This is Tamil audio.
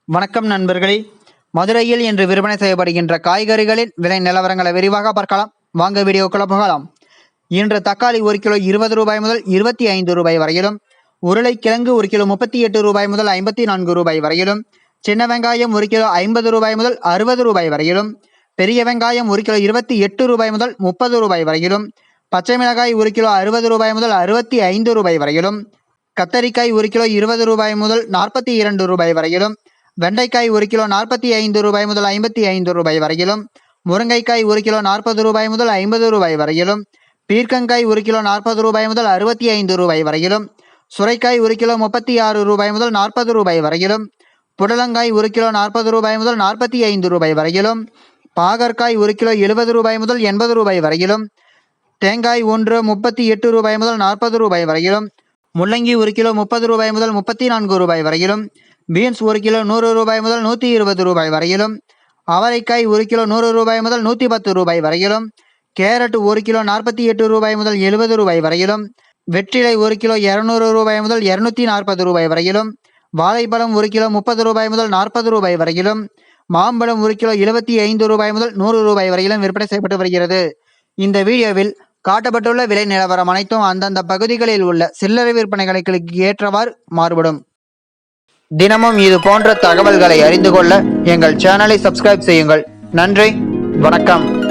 வணக்கம் நண்பர்களே. மதுரையில் இன்று விற்பனை செய்யப்படுகின்ற காய்கறிகளின் விலை நிலவரங்களை விரிவாக பார்க்கலாம். வாங்க வீடியோக்குள்ள போகலாம். இன்று தக்காளி 1 கிலோ 20 ரூபாய் முதல் 25 ரூபாய் வரையிலும், உருளைக்கிழங்கு 1 கிலோ 38 ரூபாய் முதல் 54 ரூபாய் வரையிலும், சின்ன வெங்காயம் 1 கிலோ 50 ரூபாய் முதல் 60 ரூபாய் வரையிலும், பெரிய வெங்காயம் 1 கிலோ 28 ரூபாய் முதல் 30 ரூபாய் வரையிலும், பச்சை மிளகாய் 1 கிலோ 60 ரூபாய் முதல் 65 ரூபாய் வரையிலும், கத்தரிக்காய் 1 கிலோ 20 ரூபாய் முதல் 42 ரூபாய் வரையிலும், வெண்டைக்காய் 1 கிலோ 45 ரூபாய் முதல் 55 ரூபாய் வரையிலும், முருங்கைக்காய் 1 கிலோ 40 ரூபாய் முதல் 50 ரூபாய் வரையிலும், பீர்க்கங்காய் 1 கிலோ 40 ரூபாய் முதல் 65 ரூபாய் வரையிலும், சுரைக்காய் 1 கிலோ 36 ரூபாய் முதல் 40 ரூபாய் வரையிலும், புடலங்காய் 1 கிலோ 40 ரூபாய் முதல் 45 ரூபாய் வரையிலும், பாகற்காய் 1 கிலோ 70 ரூபாய் முதல் 80 ரூபாய் வரையிலும், தேங்காய் 1 38 ரூபாய் முதல் 40 ரூபாய் வரையிலும், முள்ளங்கி 1 கிலோ 30 ரூபாய் முதல் 34 ரூபாய் வரையிலும், பீன்ஸ் 1 கிலோ 100 ரூபாய் முதல் 120 ரூபாய் வரையிலும், அவரைக்காய் 1 கிலோ 100 ரூபாய் முதல் 110 ரூபாய் வரையிலும், கேரட் 1 கிலோ 48 ரூபாய் முதல் 70 ரூபாய் வரையிலும், வெற்றிலை 1 கிலோ 200 ரூபாய் முதல் 240 ரூபாய் வரையிலும், வாழைப்பழம் 1 கிலோ 30 ரூபாய் முதல் 40 ரூபாய் வரையிலும், மாம்பழம் 1 கிலோ 75 ரூபாய் முதல் 100 ரூபாய் வரையிலும் விற்பனை செய்யப்பட்டு வருகிறது. இந்த வீடியோவில் காட்டப்பட்டுள்ள விலை நிலவரம் அனைத்தும் அந்தந்த பகுதிகளில் உள்ள சில்லறை விற்பனைகளுக்கு ஏற்றவாறு மாறுபடும். தினமும் இது போன்ற தகவல்களை அறிந்து கொள்ள எங்கள் சேனலை சப்ஸ்கிரைப் செய்யுங்கள். நன்றி, வணக்கம்.